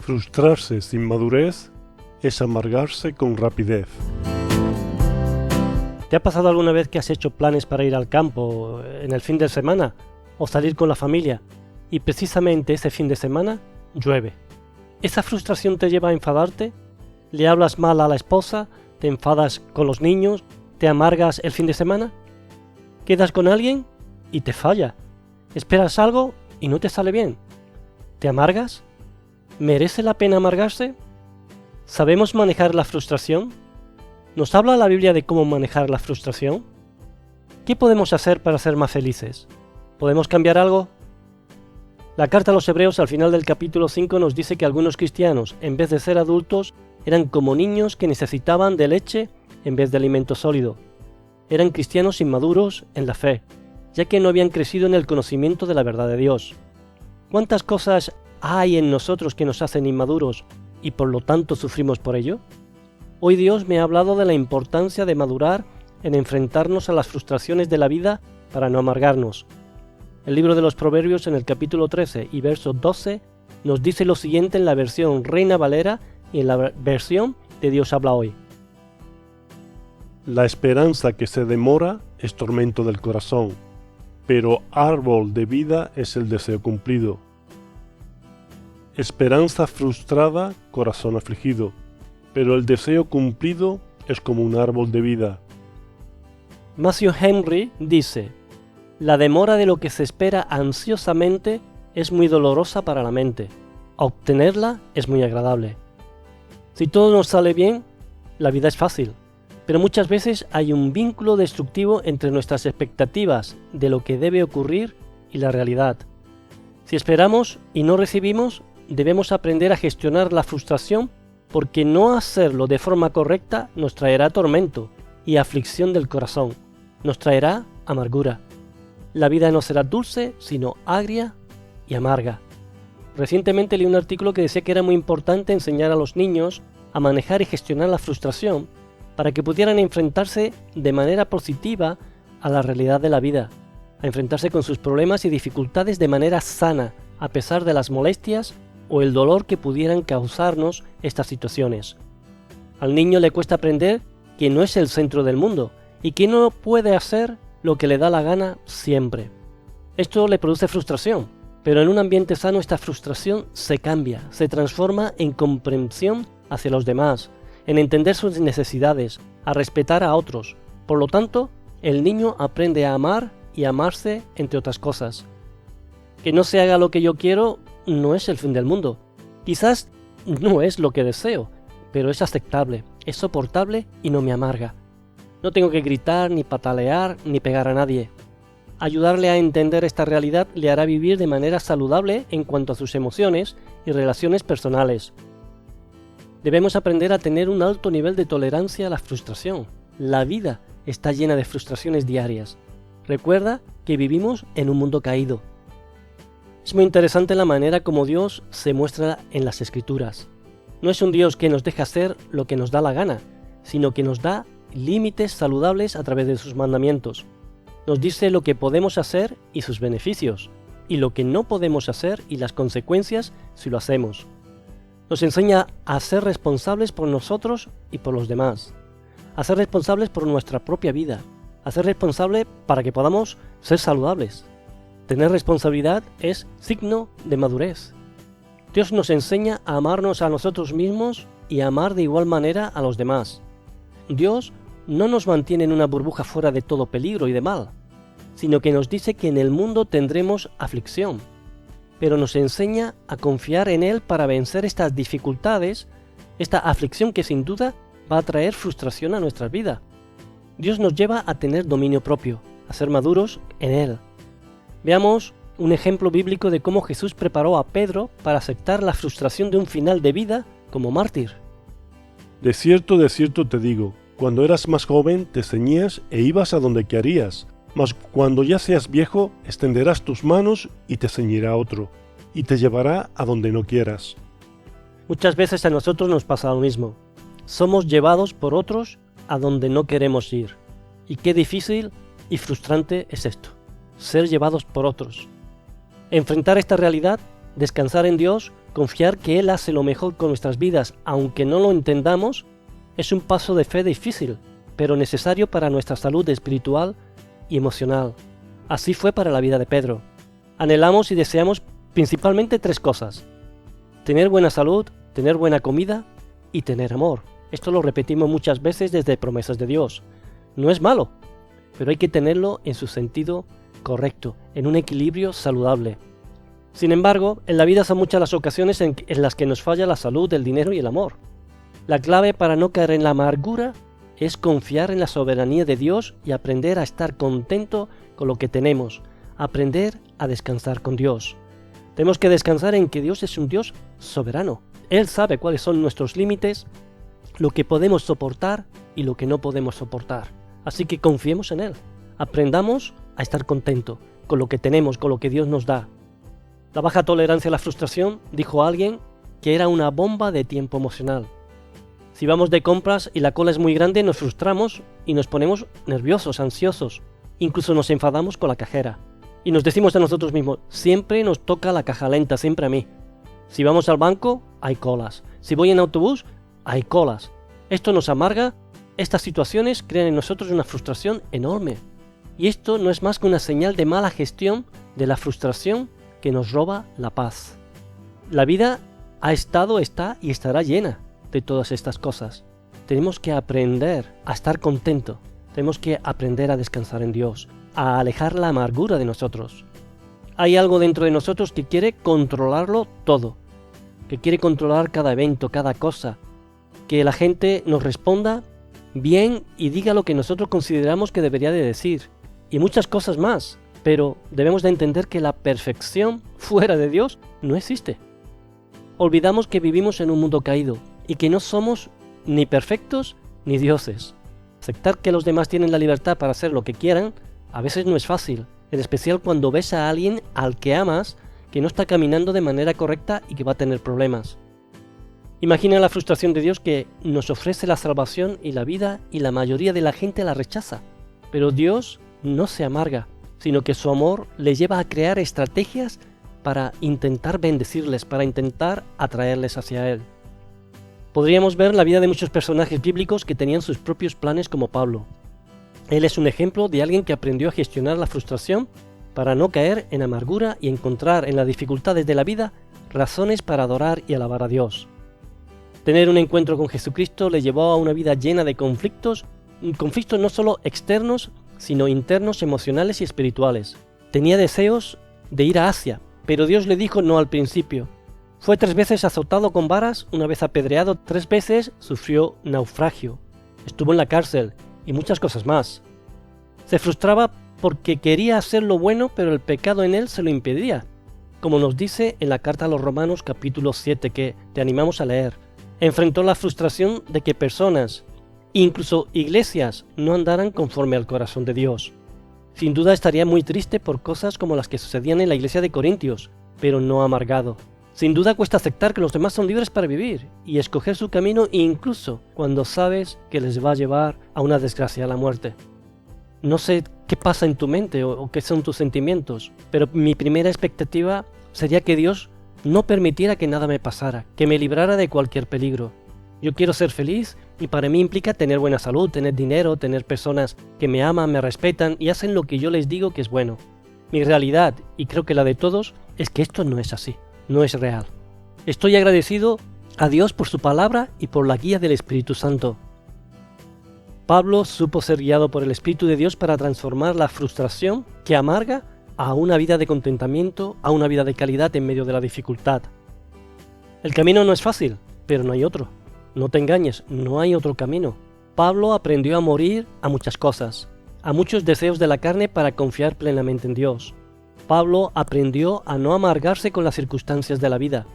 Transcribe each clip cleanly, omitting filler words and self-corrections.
Frustrarse sin madurez es amargarse con rapidez. ¿Te ha pasado alguna vez que has hecho planes para ir al campo en el fin de semana o salir con la familia y precisamente ese fin de semana llueve? ¿Esa frustración te lleva a enfadarte? ¿Le hablas mal a la esposa? ¿Te enfadas con los niños? ¿Te amargas el fin de semana? ¿Quedas con alguien y te falla? ¿Esperas algo y no te sale bien? ¿Te amargas? ¿Merece la pena amargarse? ¿Sabemos manejar la frustración? ¿Nos habla la Biblia de cómo manejar la frustración? ¿Qué podemos hacer para ser más felices? ¿Podemos cambiar algo? La carta a los Hebreos al final del capítulo 5 nos dice que algunos cristianos, en vez de ser adultos, eran como niños que necesitaban de leche en vez de alimento sólido. Eran cristianos inmaduros en la fe, ya que no habían crecido en el conocimiento de la verdad de Dios. ¿Cuántas cosas hay en nosotros que nos hacen inmaduros y por lo tanto sufrimos por ello? Hoy Dios me ha hablado de la importancia de madurar en enfrentarnos a las frustraciones de la vida para no amargarnos. El libro de los Proverbios en el capítulo 13 y verso 12 nos dice lo siguiente en la versión Reina Valera y en la versión de Dios habla hoy. La esperanza que se demora es tormento del corazón, pero árbol de vida es el deseo cumplido. Esperanza frustrada, corazón afligido, pero el deseo cumplido es como un árbol de vida. Matthew Henry dice: la demora de lo que se espera ansiosamente es muy dolorosa para la mente. Obtenerla es muy agradable. Si todo nos sale bien, la vida es fácil, pero muchas veces hay un vínculo destructivo entre nuestras expectativas de lo que debe ocurrir y la realidad. Si esperamos y no recibimos, debemos aprender a gestionar la frustración, porque no hacerlo de forma correcta nos traerá tormento y aflicción del corazón, nos traerá amargura. La vida no será dulce, sino agria y amarga. Recientemente leí un artículo que decía que era muy importante enseñar a los niños a manejar y gestionar la frustración para que pudieran enfrentarse de manera positiva a la realidad de la vida, a enfrentarse con sus problemas y dificultades de manera sana, a pesar de las molestias o el dolor que pudieran causarnos estas situaciones. Al niño le cuesta aprender que no es el centro del mundo y que no puede hacer lo que le da la gana siempre. Esto le produce frustración, pero en un ambiente sano esta frustración se cambia, se transforma en comprensión hacia los demás, en entender sus necesidades, a respetar a otros. Por lo tanto, el niño aprende a amar y amarse, entre otras cosas. Que no se haga lo que yo quiero no es el fin del mundo. Quizás no es lo que deseo, pero es aceptable, es soportable y no me amarga. No tengo que gritar, ni patalear, ni pegar a nadie. Ayudarle a entender esta realidad le hará vivir de manera saludable en cuanto a sus emociones y relaciones personales. Debemos aprender a tener un alto nivel de tolerancia a la frustración. La vida está llena de frustraciones diarias. Recuerda que vivimos en un mundo caído. Es muy interesante la manera como Dios se muestra en las Escrituras. No es un Dios que nos deja hacer lo que nos da la gana, sino que nos da límites saludables a través de sus mandamientos. Nos dice lo que podemos hacer y sus beneficios, y lo que no podemos hacer y las consecuencias si lo hacemos. Nos enseña a ser responsables por nosotros y por los demás, a ser responsables por nuestra propia vida, a ser responsables para que podamos ser saludables. Tener responsabilidad es signo de madurez. Dios nos enseña a amarnos a nosotros mismos y a amar de igual manera a los demás. Dios no nos mantiene en una burbuja fuera de todo peligro y de mal, sino que nos dice que en el mundo tendremos aflicción, pero nos enseña a confiar en Él para vencer estas dificultades, esta aflicción que sin duda va a traer frustración a nuestra vida. Dios nos lleva a tener dominio propio, a ser maduros en Él. Veamos un ejemplo bíblico de cómo Jesús preparó a Pedro para aceptar la frustración de un final de vida como mártir. De cierto te digo, cuando eras más joven te ceñías e ibas a donde querías, mas cuando ya seas viejo extenderás tus manos y te ceñirá otro, y te llevará a donde no quieras. Muchas veces a nosotros nos pasa lo mismo. Somos llevados por otros a donde no queremos ir. Y qué difícil y frustrante es esto, ser llevados por otros. Enfrentar esta realidad Descansar en Dios, confiar que Él hace lo mejor con nuestras vidas, aunque no lo entendamos, es un paso de fe difícil, pero necesario para nuestra salud espiritual y emocional. Así fue para la vida de Pedro. Anhelamos y deseamos principalmente 3 cosas: tener buena salud, tener buena comida y tener amor. Esto lo repetimos muchas veces desde promesas de Dios. No es malo, pero hay que tenerlo en su sentido correcto, en un equilibrio saludable. Sin embargo, en la vida son muchas las ocasiones en las que nos falla la salud, el dinero y el amor. La clave para no caer en la amargura es confiar en la soberanía de Dios y aprender a estar contento con lo que tenemos, aprender a descansar con Dios. Tenemos que descansar en que Dios es un Dios soberano. Él sabe cuáles son nuestros límites, lo que podemos soportar y lo que no podemos soportar. Así que confiemos en Él. Aprendamos a estar contento con lo que tenemos, con lo que Dios nos da. La baja tolerancia a la frustración, dijo alguien, que era una bomba de tiempo emocional. Si vamos de compras y la cola es muy grande, nos frustramos y nos ponemos nerviosos, ansiosos. Incluso nos enfadamos con la cajera. Y nos decimos a nosotros mismos, siempre nos toca la caja lenta, siempre a mí. Si vamos al banco, hay colas. Si voy en autobús, hay colas. Esto nos amarga. Estas situaciones crean en nosotros una frustración enorme. Y esto no es más que una señal de mala gestión de la frustración que nos roba la paz. La vida ha estado, está y estará llena de todas estas cosas. Tenemos que aprender a estar contento. Tenemos que aprender a descansar en Dios, a alejar la amargura de nosotros. Hay algo dentro de nosotros que quiere controlarlo todo, que quiere controlar cada evento, cada cosa, que la gente nos responda bien y diga lo que nosotros consideramos que debería de decir, y muchas cosas más, pero debemos de entender que la perfección fuera de Dios no existe. Olvidamos que vivimos en un mundo caído y que no somos ni perfectos ni dioses. Aceptar que los demás tienen la libertad para hacer lo que quieran a veces no es fácil, en especial cuando ves a alguien al que amas que no está caminando de manera correcta y que va a tener problemas. Imagina la frustración de Dios que nos ofrece la salvación y la vida y la mayoría de la gente la rechaza. Pero Dios no se amarga, sino que su amor le lleva a crear estrategias para intentar bendecirles, para intentar atraerles hacia Él. Podríamos ver la vida de muchos personajes bíblicos que tenían sus propios planes como Pablo. Él es un ejemplo de alguien que aprendió a gestionar la frustración para no caer en amargura y encontrar en las dificultades de la vida razones para adorar y alabar a Dios. Tener un encuentro con Jesucristo le llevó a una vida llena de conflictos no solo externos, sino internos, emocionales y espirituales. Tenía deseos de ir a Asia, pero Dios le dijo no al principio. Fue 3 veces azotado con varas, una vez apedreado, 3 veces sufrió naufragio. Estuvo en la cárcel y muchas cosas más. Se frustraba porque quería hacer lo bueno, pero el pecado en él se lo impedía, como nos dice en la carta a los Romanos capítulo 7, que te animamos a leer. Enfrentó la frustración de que personas, incluso iglesias, no andaran conforme al corazón de Dios. Sin duda estaría muy triste por cosas como las que sucedían en la iglesia de Corintios, pero no amargado. Sin duda cuesta aceptar que los demás son libres para vivir y escoger su camino incluso cuando sabes que les va a llevar a una desgracia, a la muerte. No sé qué pasa en tu mente o qué son tus sentimientos, pero mi primera expectativa sería que Dios no permitiera que nada me pasara, que me librara de cualquier peligro. Yo quiero ser feliz y para mí implica tener buena salud, tener dinero, tener personas que me aman, me respetan y hacen lo que yo les digo que es bueno. Mi realidad, y creo que la de todos, es que esto no es así, no es real. Estoy agradecido a Dios por su palabra y por la guía del Espíritu Santo. Pablo supo ser guiado por el Espíritu de Dios para transformar la frustración que amarga a una vida de contentamiento, a una vida de calidad en medio de la dificultad. El camino no es fácil, pero no hay otro. No te engañes, no hay otro camino. Pablo aprendió a morir a muchas cosas, a muchos deseos de la carne para confiar plenamente en Dios. Pablo aprendió a no amargarse con las circunstancias de la vida,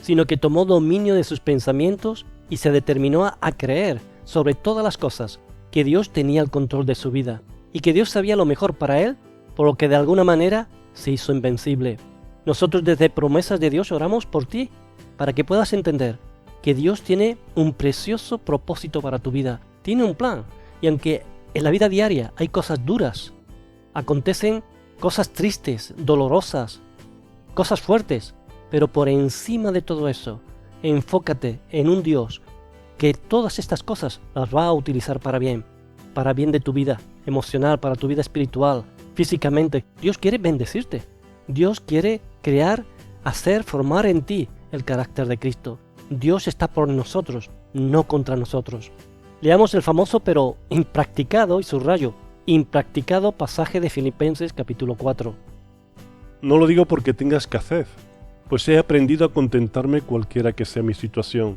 sino que tomó dominio de sus pensamientos y se determinó a creer sobre todas las cosas que Dios tenía el control de su vida y que Dios sabía lo mejor para él, por lo que de alguna manera se hizo invencible. Nosotros desde Promesas de Dios oramos por ti, para que puedas entender que Dios tiene un precioso propósito para tu vida, tiene un plan, y aunque en la vida diaria hay cosas duras, acontecen cosas tristes, dolorosas, cosas fuertes, Pero por encima de todo eso, enfócate en un Dios que todas estas cosas las va a utilizar para bien de tu vida emocional, para tu vida espiritual, físicamente. Dios quiere bendecirte. Dios quiere crear, hacer, formar en ti el carácter de Cristo. Dios está por nosotros, no contra nosotros. Leamos el famoso pero impracticado, y subrayo, impracticado pasaje de Filipenses capítulo 4. No lo digo porque tenga escasez, pues he aprendido a contentarme cualquiera que sea mi situación.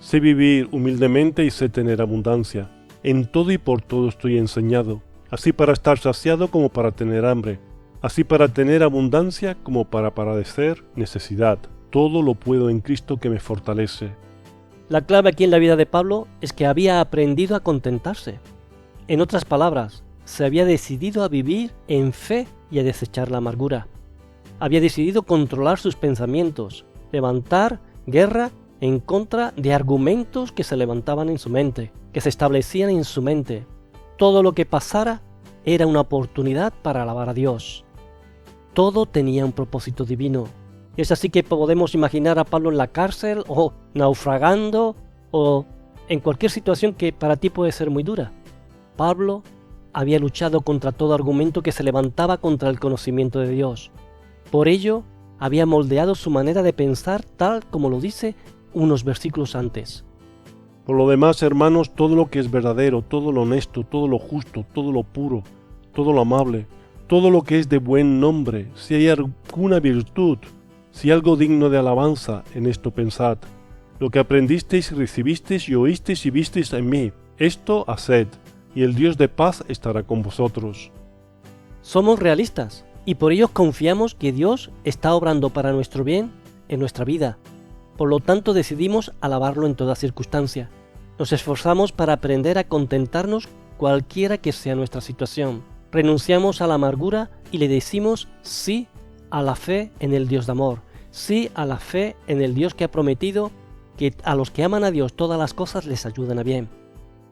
Sé vivir humildemente y sé tener abundancia. En todo y por todo estoy enseñado, así para estar saciado como para tener hambre, así para tener abundancia como para padecer necesidad. Todo lo puedo en Cristo que me fortalece. La clave aquí en la vida de Pablo es que había aprendido a contentarse. En otras palabras, se había decidido a vivir en fe y a desechar la amargura. Había decidido controlar sus pensamientos, levantar guerra en contra de argumentos que se levantaban en su mente, que se establecían en su mente. Todo lo que pasara era una oportunidad para alabar a Dios. Todo tenía un propósito divino. Y es así que podemos imaginar a Pablo en la cárcel o naufragando o en cualquier situación que para ti puede ser muy dura. Pablo había luchado contra todo argumento que se levantaba contra el conocimiento de Dios. Por ello, había moldeado su manera de pensar tal como lo dice unos versículos antes. Por lo demás, hermanos, todo lo que es verdadero, todo lo honesto, todo lo justo, todo lo puro, todo lo amable, todo lo que es de buen nombre, si hay alguna virtud, si algo digno de alabanza, en esto pensad. Lo que aprendisteis, recibisteis y oísteis y visteis en mí, esto haced, y el Dios de paz estará con vosotros. Somos realistas, y por ello confiamos que Dios está obrando para nuestro bien en nuestra vida. Por lo tanto, decidimos alabarlo en toda circunstancia. Nos esforzamos para aprender a contentarnos cualquiera que sea nuestra situación. Renunciamos a la amargura y le decimos sí a la fe en el Dios de amor, sí a la fe en el Dios que ha prometido que a los que aman a Dios todas las cosas les ayudan a bien.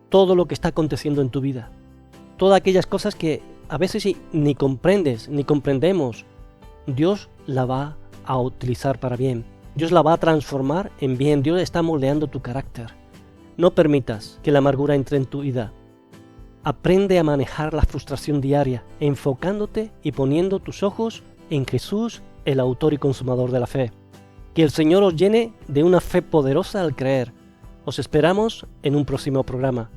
Todo lo que está aconteciendo en tu vida, todas aquellas cosas que a veces ni comprendes, ni comprendemos, Dios la va a utilizar para bien. Dios la va a transformar en bien. Dios está moldeando tu carácter. No permitas que la amargura entre en tu vida. Aprende a manejar la frustración diaria, enfocándote y poniendo tus ojos en Jesús, el autor y consumador de la fe. Que el Señor os llene de una fe poderosa al creer. Os esperamos en un próximo programa.